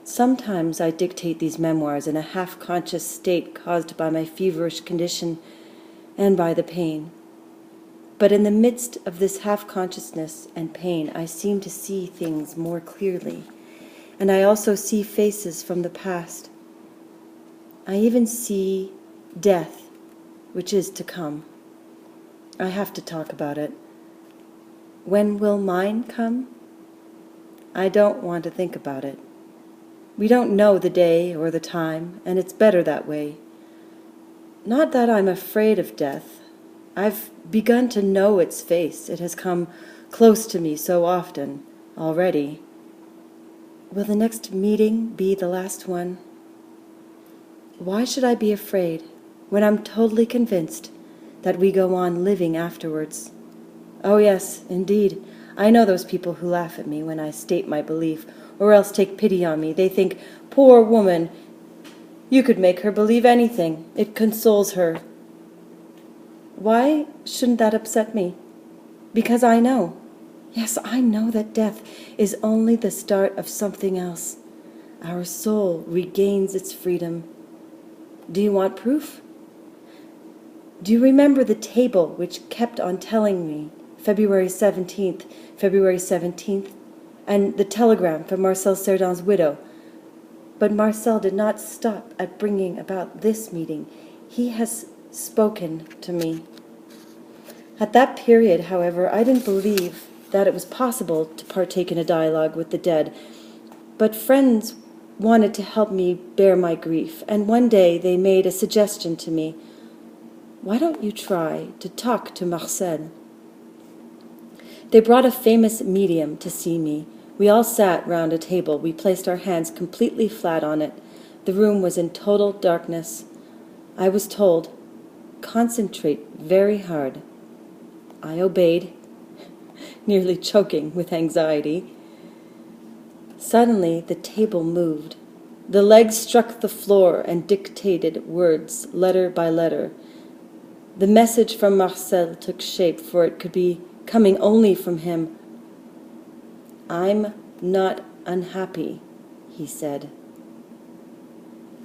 Sometimes I dictate these memoirs in a half-conscious state caused by my feverish condition and by the pain. But in the midst of this half-consciousness and pain, I seem to see things more clearly, and I also see faces from the past. I even see death, which is to come. I have to talk about it. When will mine come? I don't want to think about it. We don't know the day or the time, and it's better that way. Not that I'm afraid of death. I've begun to know its face. It has come close to me so often already. Will the next meeting be the last one? Why should I be afraid when I'm totally convinced that we go on living afterwards? Oh yes, indeed, I know those people who laugh at me when I state my belief, or else take pity on me. They think, poor woman, you could make her believe anything. It consoles her. Why shouldn't that upset me? Because I know. Yes, I know that death is only the start of something else. Our soul regains its freedom. Do you want proof? Do you remember the table which kept on telling me February 17th, February 17th, and the telegram from Marcel Sarandon's widow? But Marcel did not stop at bringing about this meeting. He has spoken to me. At that period, however, I didn't believe that it was possible to partake in a dialogue with the dead, but friends wanted to help me bear my grief, and one day they made a suggestion to me. Why don't you try to talk to Marcel? They brought a famous medium to see me. We all sat round a table. We placed our hands completely flat on it. The room was in total darkness. I was told, concentrate very hard. I obeyed, nearly choking with anxiety. Suddenly the table moved. The legs struck the floor and dictated words, letter by letter. The message from Marcel took shape, for it could be coming only from him. I'm not unhappy, he said.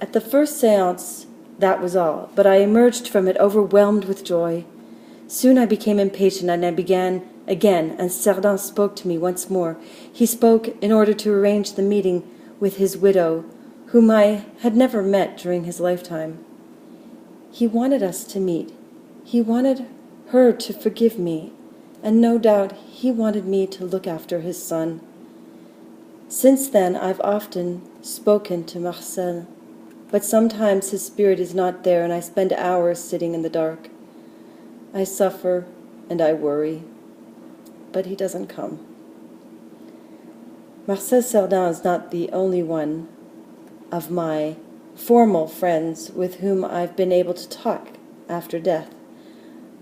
At the first seance, that was all, but I emerged from it overwhelmed with joy. Soon I became impatient, and I began again, and Sarandon spoke to me once more. He spoke in order to arrange the meeting with his widow, whom I had never met during his lifetime. He wanted us to meet. He wanted her to forgive me, and no doubt he wanted me to look after his son. Since then, I've often spoken to Marcel, but sometimes his spirit is not there, and I spend hours sitting in the dark. I suffer and I worry, but he doesn't come. Marcel Sarandon is not the only one of my formal friends with whom I've been able to talk after death.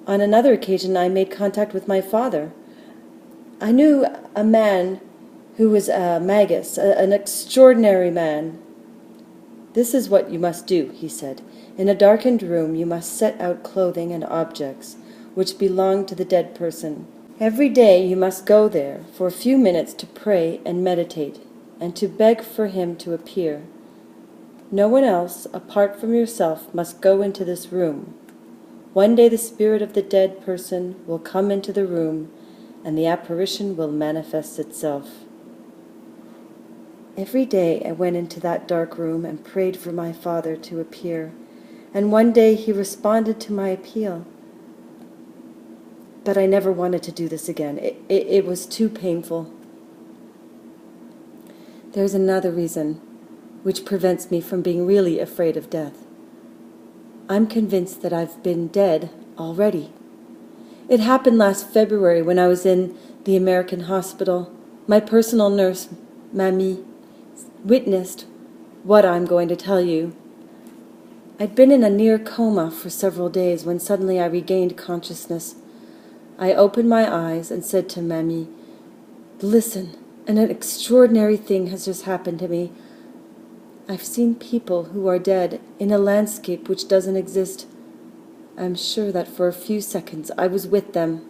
On another occasion, I made contact with my father. I knew a man who was a Magus, an extraordinary man. This is what you must do, he said. In a darkened room, you must set out clothing and objects which belong to the dead person. Every day you must go there for a few minutes to pray and meditate, and to beg for him to appear. No one else, apart from yourself, must go into this room. One day the spirit of the dead person will come into the room, and the apparition will manifest itself. Every day I went into that dark room and prayed for my father to appear, and one day he responded to my appeal. But I never wanted to do this again. It was too painful. There's another reason which prevents me from being really afraid of death. I'm convinced that I've been dead already. It happened last February when I was in the American hospital. My personal nurse, Mamie, witnessed what I'm going to tell you. I'd been in a near coma for several days when suddenly I regained consciousness. I opened my eyes and said to Mamie, "Listen, an extraordinary thing has just happened to me. I've seen people who are dead in a landscape which doesn't exist. I'm sure that for a few seconds I was with them."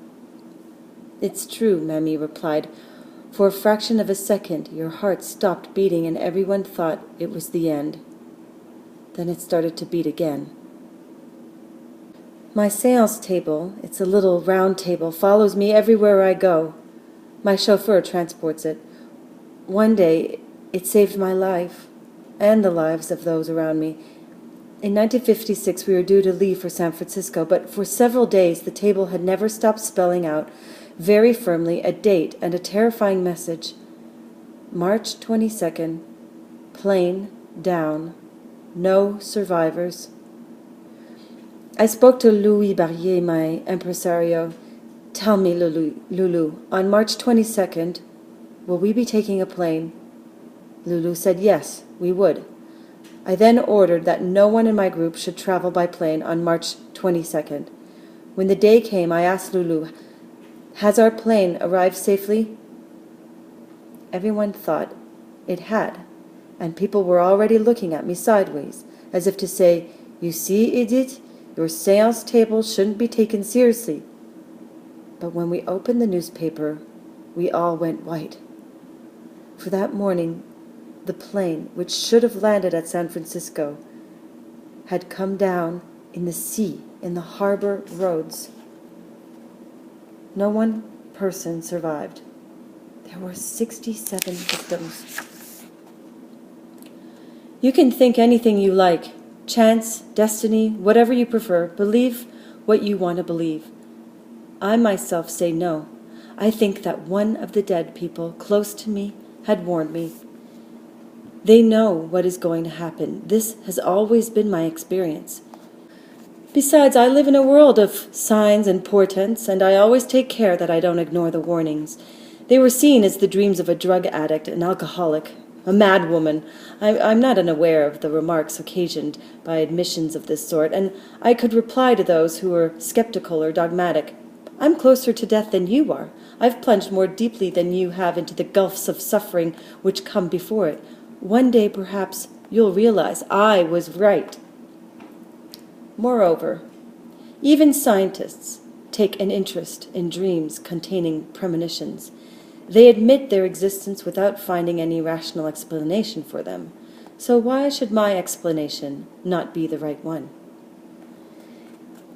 "It's true," Mamie replied. For a fraction of a second, your heart stopped beating and everyone thought it was the end. Then it started to beat again. My seance table, it's a little round table, follows me everywhere I go. My chauffeur transports it. One day, it saved my life, and the lives of those around me. In 1956, we were due to leave for San Francisco, but for several days the table had never stopped spelling out, very firmly, a date and a terrifying message. March 22nd, plane down, no survivors. I spoke to Louis Barrier, my impresario. Tell me, Lulu, on March 22nd, will we be taking a plane? Lulu said yes, we would. I then ordered that no one in my group should travel by plane on March 22nd. When the day came, I asked Lulu, has our plane arrived safely? Everyone thought it had, and people were already looking at me sideways, as if to say, you see, Edith, your seance table shouldn't be taken seriously. But when we opened the newspaper, we all went white. For that morning, the plane, which should have landed at San Francisco, had come down in the sea, in the harbor roads. No one person survived. There were 67 victims. You can think anything you like, chance, destiny, whatever you prefer. Believe what you want to believe. I myself say no. I think that one of the dead people close to me had warned me. They know what is going to happen. This has always been my experience. Besides, I live in a world of signs and portents, and I always take care that I don't ignore the warnings. They were seen as the dreams of a drug addict, an alcoholic, a mad woman. I'm not unaware of the remarks occasioned by admissions of this sort, and I could reply to those who were skeptical or dogmatic. I'm closer to death than you are. I've plunged more deeply than you have into the gulfs of suffering which come before it. One day, perhaps, you'll realize I was right. Moreover, even scientists take an interest in dreams containing premonitions. They admit their existence without finding any rational explanation for them. So why should my explanation not be the right one?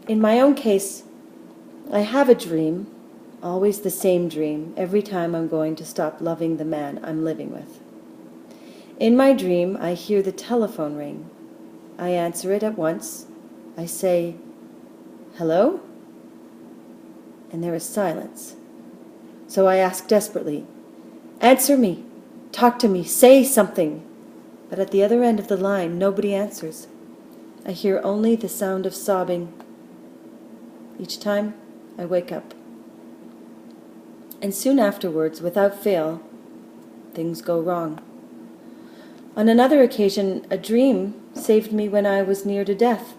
In my own case, I have a dream, always the same dream, every time I'm going to stop loving the man I'm living with. In my dream, I hear the telephone ring. I answer it at once. I say, hello? And there is silence. So I ask desperately, answer me, talk to me, say something. But at the other end of the line, nobody answers. I hear only the sound of sobbing. Each time, I wake up. And soon afterwards, without fail, things go wrong. On another occasion, a dream saved me when I was near to death.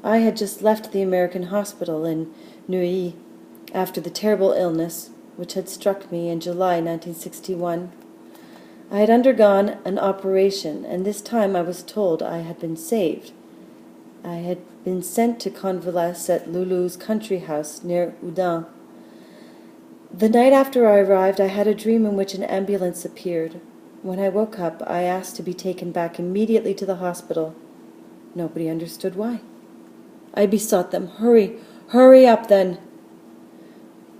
I had just left the American hospital in Neuilly after the terrible illness which had struck me in July 1961. I had undergone an operation, and this time I was told I had been saved. I had been sent to convalesce at Lulu's country house near Oudin. The night after I arrived, I had a dream in which an ambulance appeared. When I woke up, I asked to be taken back immediately to the hospital. Nobody understood why. I besought them, hurry up then.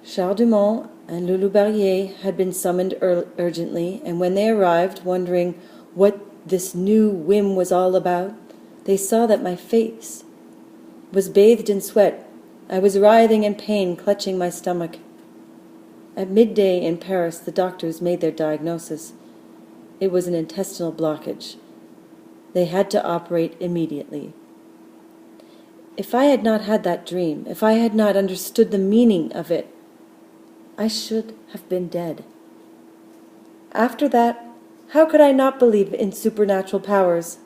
Charles Dumont and Lulu Barrier had been summoned urgently, and when they arrived, wondering what this new whim was all about, they saw that my face was bathed in sweat. I was writhing in pain, clutching my stomach. At midday in Paris, the doctors made their diagnosis. It was an intestinal blockage. They had to operate immediately. If I had not had that dream, if I had not understood the meaning of it, I should have been dead. After that, how could I not believe in supernatural powers?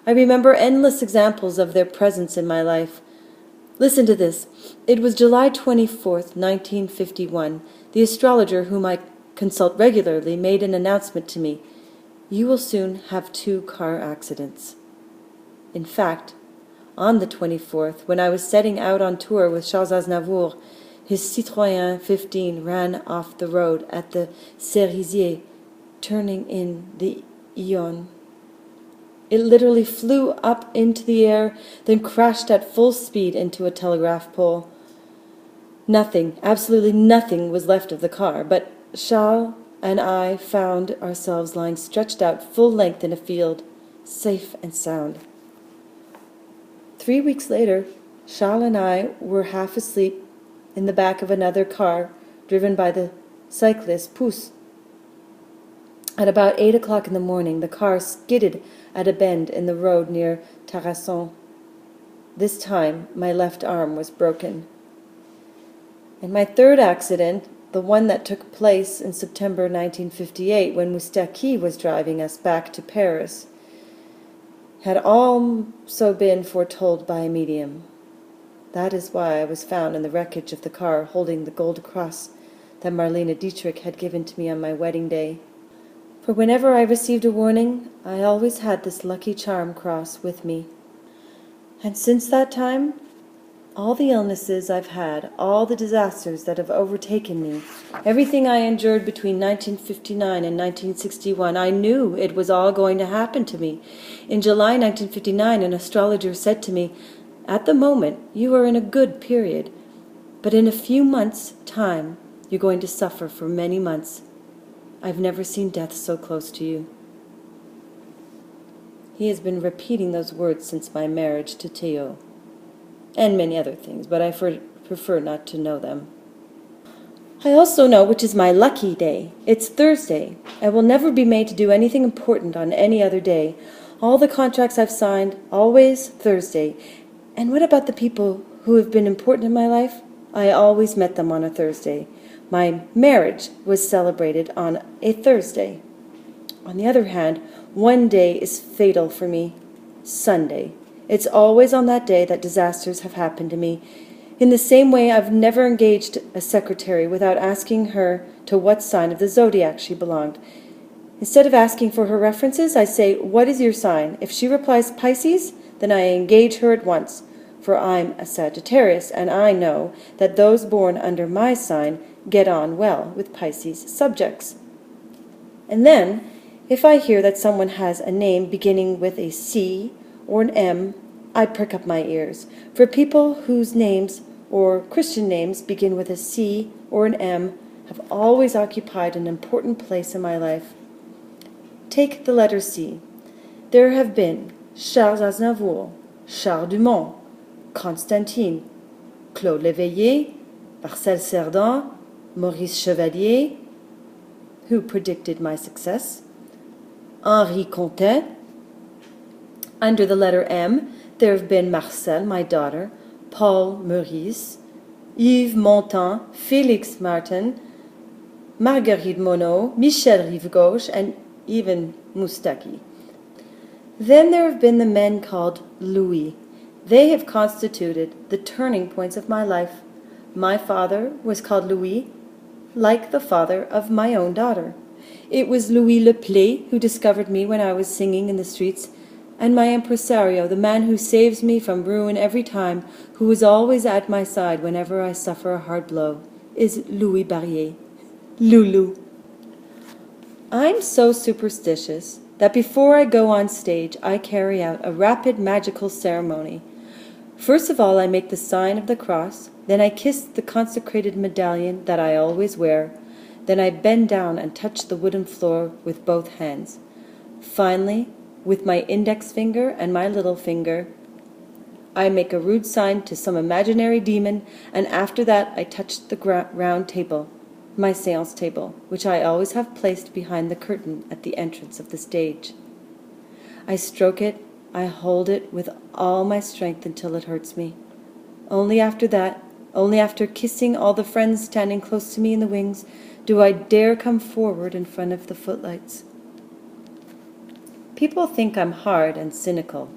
I remember endless examples of their presence in my life. Listen to this. It was July 24th, 1951. The astrologer whom I consult regularly made an announcement to me. You will soon have 2 car accidents. In fact, on the 24th, when I was setting out on tour with Charles Aznavour, His Citroën 15 ran off the road at the Cerisier, turning in the Yonne. It literally flew up into the air, then crashed at full speed into a telegraph pole. Nothing, absolutely nothing, was left of the car, but Charles and I found ourselves lying stretched out full length in a field, safe and sound. 3 weeks later, Charles and I were half asleep in the back of another car driven by the cyclist Pousse. At about 8 o'clock in the morning, the car skidded at a bend in the road near Tarascon. This time, my left arm was broken. And my third accident, the one that took place in September 1958 when Moustaki was driving us back to Paris, had also been foretold by a medium. That is why I was found in the wreckage of the car holding the gold cross that Marlene Dietrich had given to me on my wedding day. For whenever I received a warning, I always had this lucky charm cross with me. And since that time, all the illnesses I've had, all the disasters that have overtaken me, everything I endured between 1959 and 1961, I knew it was all going to happen to me. In July 1959, an astrologer said to me, "At the moment, you are in a good period, but in a few months' time, you're going to suffer for many months. I've never seen death so close to you." He has been repeating those words since my marriage to Theo, and many other things, but I prefer not to know them. I also know which is my lucky day. It's Thursday. I will never be made to do anything important on any other day. All the contracts I've signed, always Thursday. And what about the people who have been important in my life? I always met them on a Thursday. My marriage was celebrated on a Thursday. On the other hand, one day is fatal for me, Sunday. It's always on that day that disasters have happened to me. In the same way, I've never engaged a secretary without asking her to what sign of the zodiac she belonged. Instead of asking for her references, I say, "What is your sign?" If she replies Pisces, then I engage her at once, for I'm a Sagittarius, and I know that those born under my sign get on well with Pisces subjects. And then, if I hear that someone has a name beginning with a C or an M, I prick up my ears. For people whose names or Christian names begin with a C or an M have always occupied an important place in my life. Take the letter C. There have been Charles Aznavour, Charles Dumont, Constantine, Claude Léveillé, Marcel Sarandon, Maurice Chevalier, who predicted my success, Henri Contet. Under the letter M, there have been Marcel, my daughter, Paul Maurice, Yves Montand, Félix Martin, Marguerite Monod, Michel Rive-Gauche, and even Moustaki. Then there have been the men called Louis. They have constituted the turning points of my life. My father was called Louis, like the father of my own daughter. It was Louis Le Play who discovered me when I was singing in the streets, and my impresario, the man who saves me from ruin every time, who is always at my side whenever I suffer a hard blow, is Louis Barrier. Loulou. I'm so superstitious that before I go on stage, I carry out a rapid magical ceremony. First of all, I make the sign of the cross, then I kiss the consecrated medallion that I always wear, then I bend down and touch the wooden floor with both hands. Finally, with my index finger and my little finger, I make a rude sign to some imaginary demon, and after that I touch the round table, my seance table, which I always have placed behind the curtain at the entrance of the stage. I stroke it, I hold it with all my strength until it hurts me. Only after that, only after kissing all the friends standing close to me in the wings, do I dare come forward in front of the footlights. People think I'm hard and cynical,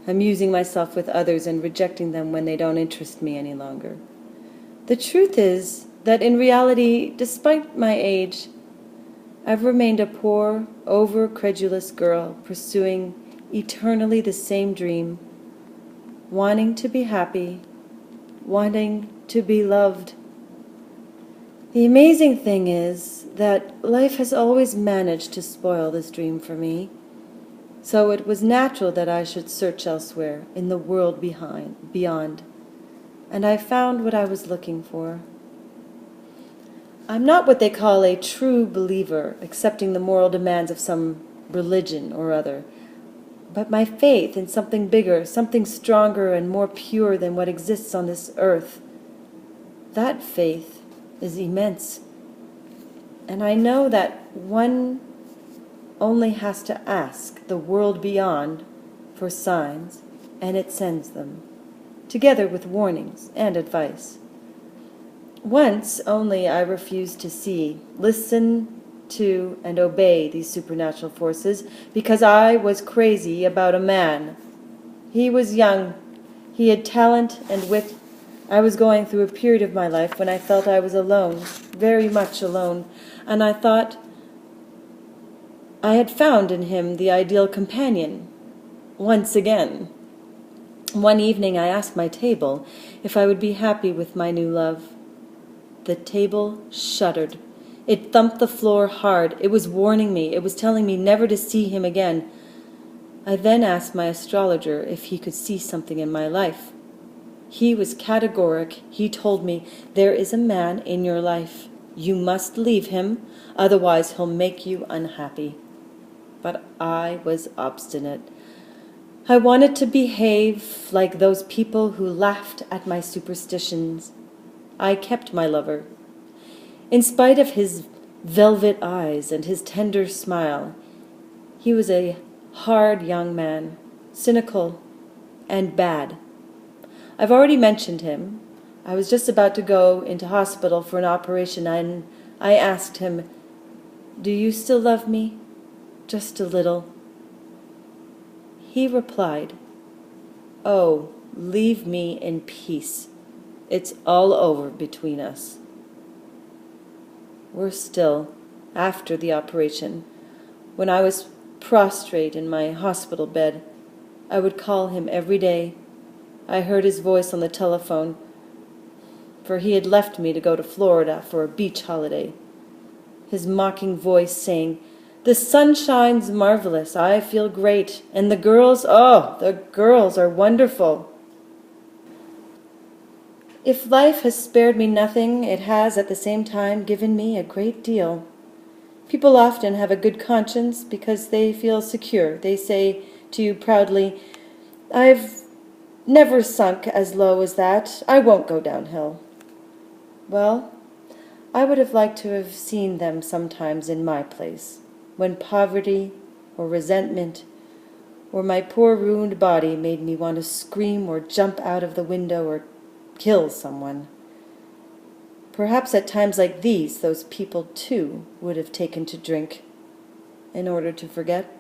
amusing myself with others and rejecting them when they don't interest me any longer. The truth is that in reality, despite my age, I've remained a poor, over-credulous girl pursuing eternally the same dream, wanting to be happy, wanting to be loved, The amazing thing is that life has always managed to spoil this dream for me, so it was natural that I should search elsewhere, in the world beyond, and I found what I was looking for. I'm not what they call a true believer, accepting the moral demands of some religion or other, but my faith in something bigger, something stronger and more pure than what exists on this earth, that faith is immense. And I know that one only has to ask the world beyond for signs, and it sends them, together with warnings and advice. Once only I refused to see, listen to, and obey these supernatural forces because I was crazy about a man. He was young. He had talent and wit. I was going through a period of my life when I felt I was alone, very much alone, and I thought I had found in him the ideal companion, once again. One evening I asked my table if I would be happy with my new love. The table shuddered. It thumped the floor hard. It was warning me. It was telling me never to see him again. I then asked my astrologer if he could see something in my life. He was categoric. He told me, "There is a man in your life. You must leave him, otherwise he'll make you unhappy." But I was obstinate. I wanted to behave like those people who laughed at my superstitions. I kept my lover. In spite of his velvet eyes and his tender smile, he was a hard young man, cynical and bad. I've already mentioned him. I was just about to go into hospital for an operation, and I asked him, "Do you still love me? Just a little?" He replied, "Oh, leave me in peace. It's all over between us." Worse still, after the operation, when I was prostrate in my hospital bed, I would call him every day. I heard his voice on the telephone, for he had left me to go to Florida for a beach holiday. His mocking voice saying, "The sun shines marvelous, I feel great, and the girls are wonderful." If life has spared me nothing, it has at the same time given me a great deal. People often have a good conscience because they feel secure. They say to you proudly, "I've never sunk as low as that. I won't go downhill." Well, I would have liked to have seen them sometimes in my place, when poverty or resentment or my poor ruined body made me want to scream or jump out of the window or kill someone. Perhaps at times like these, those people too would have taken to drink in order to forget.